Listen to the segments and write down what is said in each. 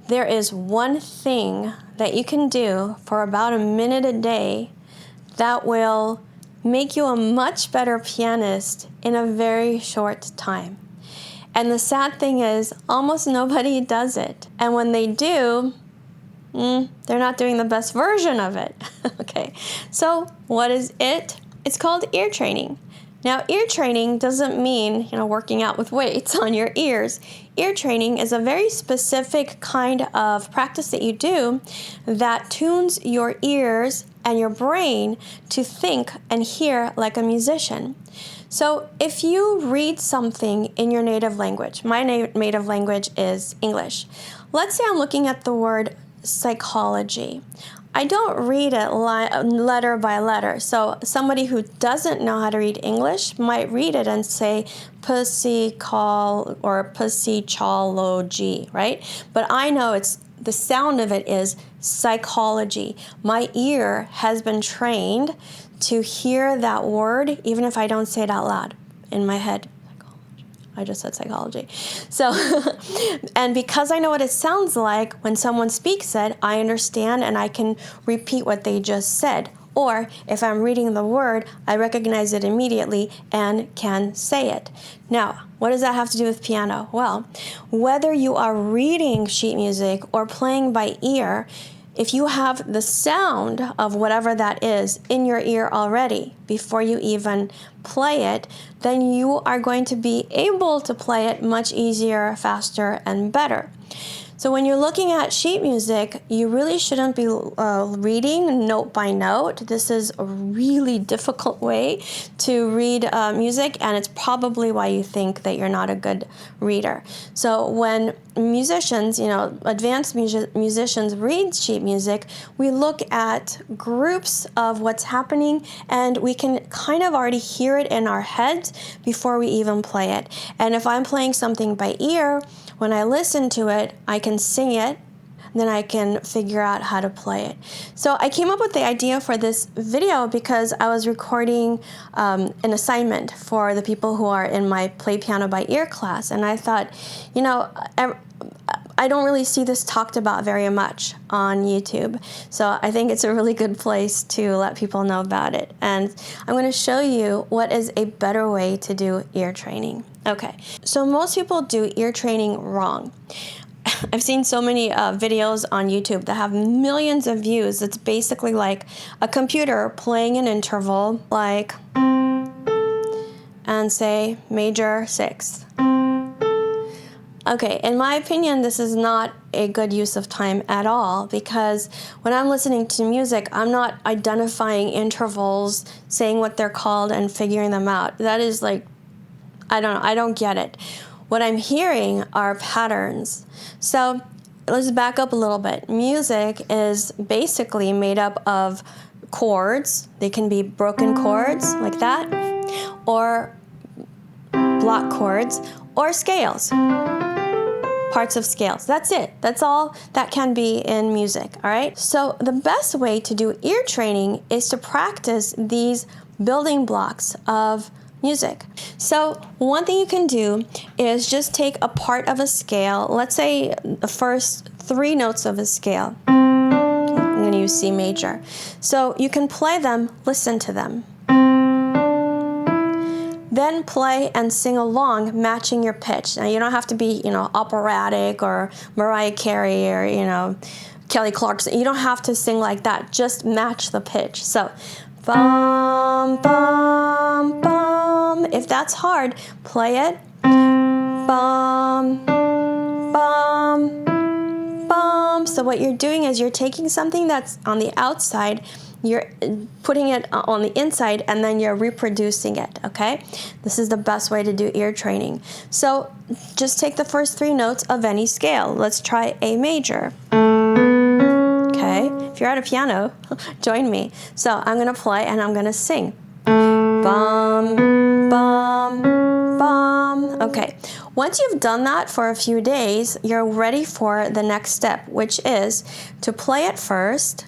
there is one thing that you can do for about a minute a day that will make you a much better pianist in a very short time. And the sad thing is, almost nobody does it. And when they do, they're not doing the best version of it. Okay, so what is it? It's called ear training. Now, ear training doesn't mean, working out with weights on your ears. Ear training is a very specific kind of practice that you do that tunes your ears and your brain to think and hear like a musician. So if you read something in your native language, my native language is English. Let's say I'm looking at the word psychology. I don't read it letter by letter. So somebody who doesn't know how to read English might read it and say psychology, right? But I know the sound of it is psychology. My ear has been trained to hear that word, even if I don't say it out loud in my head. I just said psychology. So, and because I know what it sounds like when someone speaks it, I understand and I can repeat what they just said. Or if I'm reading the word, I recognize it immediately and can say it. Now, what does that have to do with piano? Well, whether you are reading sheet music or playing by ear, if you have the sound of whatever that is in your ear already before you even play it, then you are going to be able to play it much easier, faster, and better. So when you're looking at sheet music, you really shouldn't be reading note by note. This is a really difficult way to read music, and it's probably why you think that you're not a good reader. So when musicians, advanced musicians read sheet music, we look at groups of what's happening, and we can kind of already hear it in our heads before we even play it. And if I'm playing something by ear, when I listen to it, I can sing it, and then I can figure out how to play it. So I came up with the idea for this video because I was recording an assignment for the people who are in my Play Piano by Ear class, and I thought, I don't really see this talked about very much on YouTube. So I think it's a really good place to let people know about it. And I'm going to show you what is a better way to do ear training. Okay, so most people do ear training wrong. I've seen so many videos on YouTube that have millions of views. It's basically like a computer playing an interval like, and say major sixth. Okay, in my opinion, this is not a good use of time at all, because when I'm listening to music, I'm not identifying intervals, saying what they're called, and figuring them out. That is like, I don't get it. What I'm hearing are patterns. So let's back up a little bit. Music is basically made up of chords. They can be broken chords like that, or block chords, or scales. Parts of scales. That's it. That's all that can be in music, all right? So the best way to do ear training is to practice these building blocks of music. So one thing you can do is just take a part of a scale. Let's say the first 3 notes of a scale. I'm going to use C major. So you can play them, listen to them. Then play and sing along, matching your pitch. Now, you don't have to be, operatic or Mariah Carey or, Kelly Clarkson. You don't have to sing like that. Just match the pitch. So, bum, bum, bum. If that's hard, play it. Bum, bum, bum. So what you're doing is you're taking something that's on the outside, you're putting it on the inside, and then you're reproducing it, okay? This is the best way to do ear training. So just take the first 3 notes of any scale. Let's try A major. Okay, if you're at a piano, join me. So I'm gonna play and I'm gonna sing. Bum, bum, bum. Okay, once you've done that for a few days, you're ready for the next step, which is to play it first,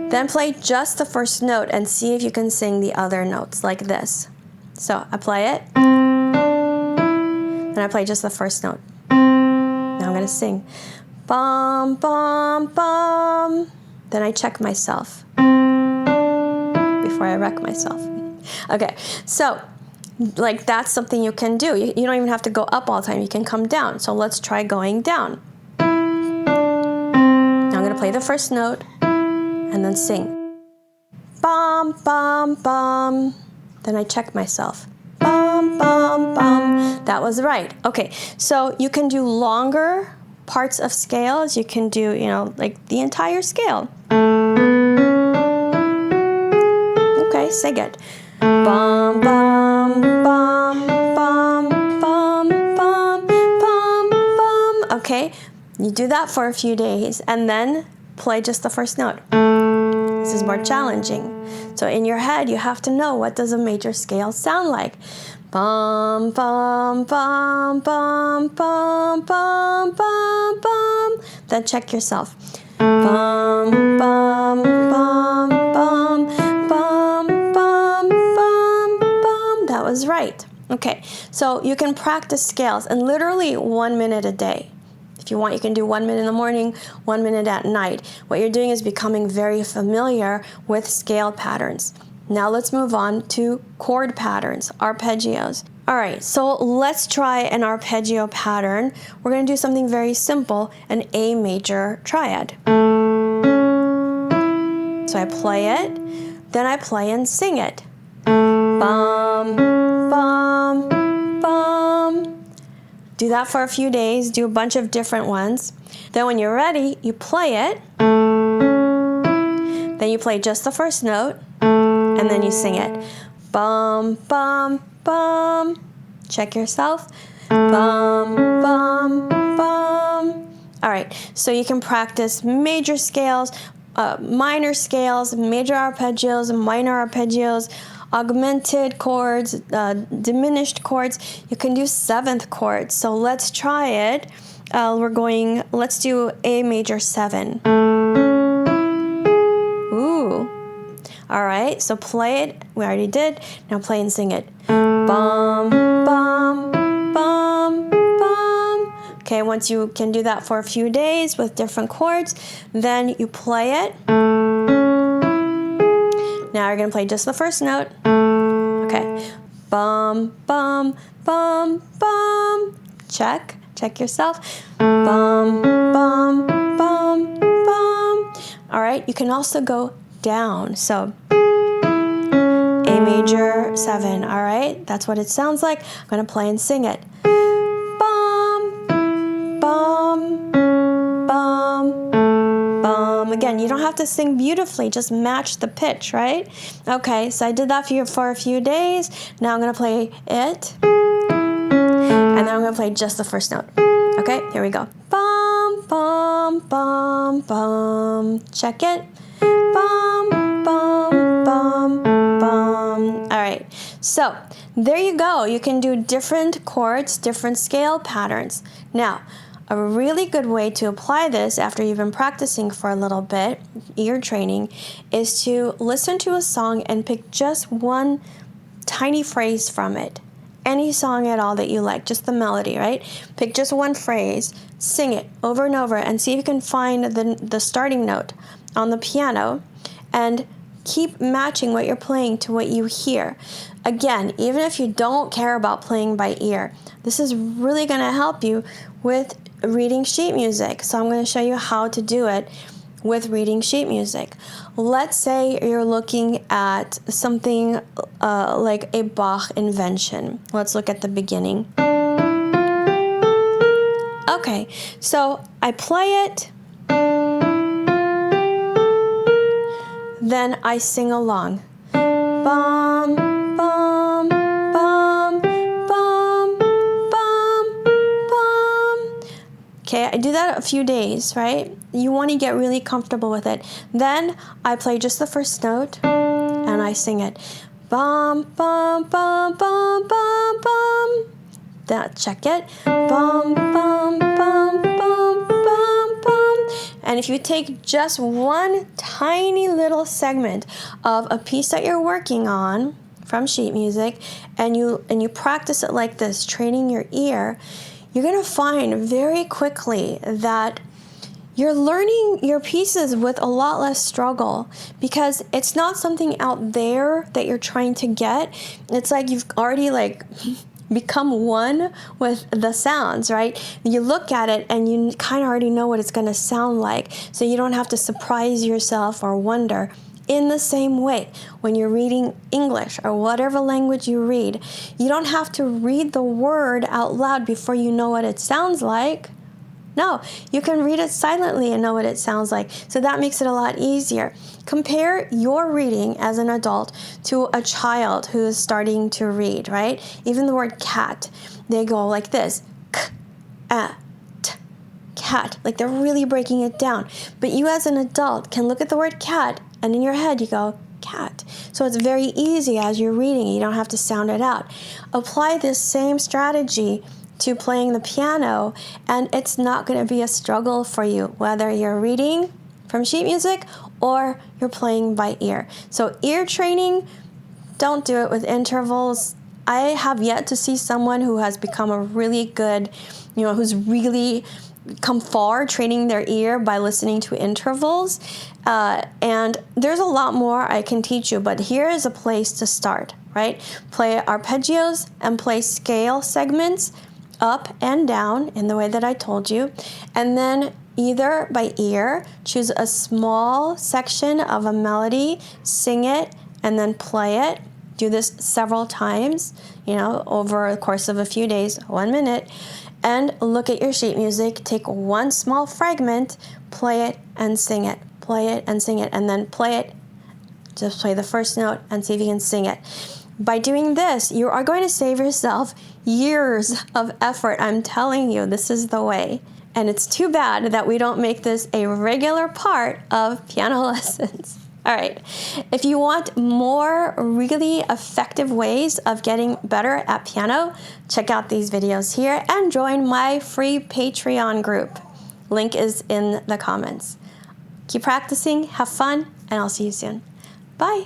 then play just the first note and see if you can sing the other notes like this. So I play it, then I play just the first note. Now I'm going to sing. Bum, bum, bum. Then I check myself before I wreck myself. Okay, so like that's something you can do. You don't even have to go up all the time. You can come down. So let's try going down. Now I'm going to play the first note and then sing. Bum, bum, bum. Then I check myself. Bum, bum, bum. That was right. Okay, so you can do longer parts of scales. You can do, like the entire scale. Okay, sing it. Bum, bum, bum, bum, bum, bum, bum, bum. Okay, you do that for a few days and then play just the first note. This is more challenging. So in your head, you have to know, what does a major scale sound like? Bum, bum, bum, bum, bum, bum, bum, bum. Then check yourself. Bum, bum, bum, bum, bum, bum, bum, bum. That was right. Okay, so you can practice scales in literally 1 minute a day. If you want, you can do 1 minute in the morning, 1 minute at night. What you're doing is becoming very familiar with scale patterns. Now let's move on to chord patterns, arpeggios. All right, so let's try an arpeggio pattern. We're going to do something very simple, an A major triad. So I play it, then I play and sing it. Bum, bum, bum. Do that for a few days, do a bunch of different ones. Then when you're ready, you play it. Then you play just the first note, and then you sing it. Bum, bum, bum. Check yourself. Bum, bum, bum. All right, so you can practice major scales, minor scales, major arpeggios, minor arpeggios, augmented chords, diminished chords. You can do seventh chords. So let's try it. Let's do A major 7. Ooh. All right, so play it. We already did. Now play and sing it. Bum, bum, bum, bum. Okay, once you can do that for a few days with different chords, then you play it. Now you're going to play just the first note. Okay. Bum, bum, bum, bum. Check. Check yourself. Bum, bum, bum, bum. All right. You can also go down. So A major 7. All right. That's what it sounds like. I'm going to play and sing it. Bum, bum, bum. Again, you don't have to sing beautifully, just match the pitch, right? Okay, so I did that for a few days. Now I'm going to play it. And then I'm going to play just the first note. Okay, here we go. Bum, bum, bum, bum. Check it. Bum, bum, bum, bum. All right, so there you go. You can do different chords, different scale patterns. Now, a really good way to apply this after you've been practicing for a little bit, ear training, is to listen to a song and pick just one tiny phrase from it. Any song at all that you like, just the melody, right? Pick just one phrase, sing it over and over, and see if you can find the starting note on the piano, and keep matching what you're playing to what you hear. Again, even if you don't care about playing by ear, this is really going to help you with reading sheet music. So I'm going to show you how to do it with reading sheet music. Let's say you're looking at something like a Bach invention. Let's look at the beginning. Okay, so I play it, then I sing along. Bum, bum, bum, bum, bum, bum. Okay, I do that a few days, right? You want to get really comfortable with it. Then I play just the first note and I sing it. Bum, bum, bum, bum, bum, bum. Then check it. Bum, bum, bum, bum, bum, bum. And if you take just one tiny little segment of a piece that you're working on from sheet music and you practice it like this, training your ear, you're going to find very quickly that you're learning your pieces with a lot less struggle, because it's not something out there that you're trying to get. It's like you've already become one with the sounds, right? You look at it and you kind of already know what it's going to sound like, so you don't have to surprise yourself or wonder. In the same way, when you're reading English or whatever language you read, you don't have to read the word out loud before you know what it sounds like. No, you can read it silently and know what it sounds like. So that makes it a lot easier. Compare your reading as an adult to a child who is starting to read, right? Even the word cat, they go like this. Cat. Like they're really breaking it down. But you as an adult can look at the word cat and in your head you go, cat. So it's very easy as you're reading. You don't have to sound it out. Apply this same strategy to playing the piano, and it's not going to be a struggle for you, whether you're reading from sheet music or you're playing by ear. So ear training, don't do it with intervals. I have yet to see someone who has become a really good, who's really come far training their ear by listening to intervals. And there's a lot more I can teach you, but here is a place to start, right? Play arpeggios and play scale segments up and down in the way that I told you, and then either by ear, choose a small section of a melody, sing it, and then play it. Do this several times, over the course of a few days, 1 minute, and look at your sheet music, take one small fragment, play it and sing it, play it and sing it, and then play it, just play the first note and see if you can sing it. By doing this, you are going to save yourself years of effort. I'm telling you, this is the way. And it's too bad that we don't make this a regular part of piano lessons. All right. If you want more really effective ways of getting better at piano, check out these videos here and join my free Patreon group. Link is in the comments. Keep practicing, have fun, and I'll see you soon. Bye.